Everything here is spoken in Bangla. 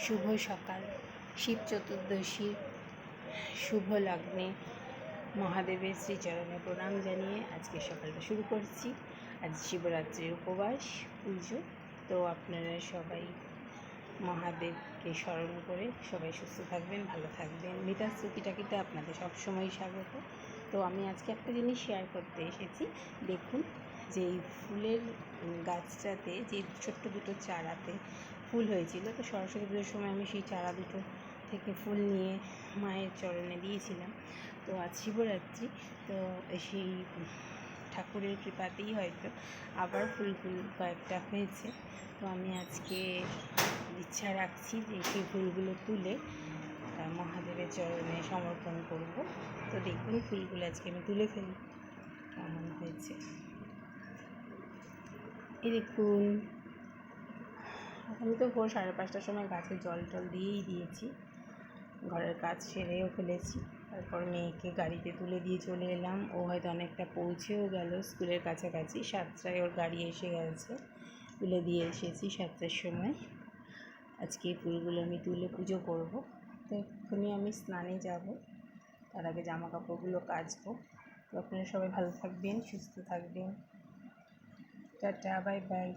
শুভ সকাল, শিব চতুর্দশী শুভ লগ্নে মহাদেবের শ্রীচরণে প্রণাম জানিয়ে আজকে সকালটা শুরু করছি। আজ শিবরাত্রির উপবাস পুজো। তো আপনারা সবাই মহাদেবকে স্মরণ করে সবাই সুস্থ থাকবেন, ভালো থাকবেন। মিতার টুকিটাকিতে আপনাদের সবসময় স্বাগত। তো আমি আজকে একটা জিনিস শেয়ার করতে এসেছি। দেখুন যে এই ফুলের গাছটাতে যে ছোট্ট দুটো চারাতে ফুল হয়েছিল, তো সরস্বতী পুজোর সময় আমি সেই চারা দুটো থেকে ফুল নিয়ে মায়ের চরণে দিয়েছিলাম। তো আজ শিবরাত্রি, তো সেই ঠাকুরের কৃপাতেই হয়তো আবার ফুল কয়েকটা হয়েছে। তো আমি আজকে ইচ্ছা রাখছি যে সেই ফুলগুলো তুলে মহাদেবের চরণে সমর্পণ করব। তো দেখুন ফুলগুলো আজকে আমি তুলে ফেলি কেমন হয়েছে। এই দেখুন, আমি তো ভোর 5:30টার সময় গাছে জল দিয়েই দিয়েছি, ঘরের কাজ সেরেও ফেলেছি। তারপর মেয়েকে গাড়িতে তুলে দিয়ে চলে এলাম। ও হয়তো অনেকটা পৌঁছেও গেল স্কুলের কাছাকাছি। 7টায় ওর গাড়ি এসে গেছে, তুলে দিয়ে এসেছি 7টার সময়। আজকে এই ফুলগুলো আমি তুলে পুজো করব। তো এক্ষুনি আমি স্নানে যাব, তার আগে জামা কাপড়গুলো কাচবো। তো আপনারা সবাই ভালো থাকবেন, সুস্থ থাকবেন। Tata, bye bye.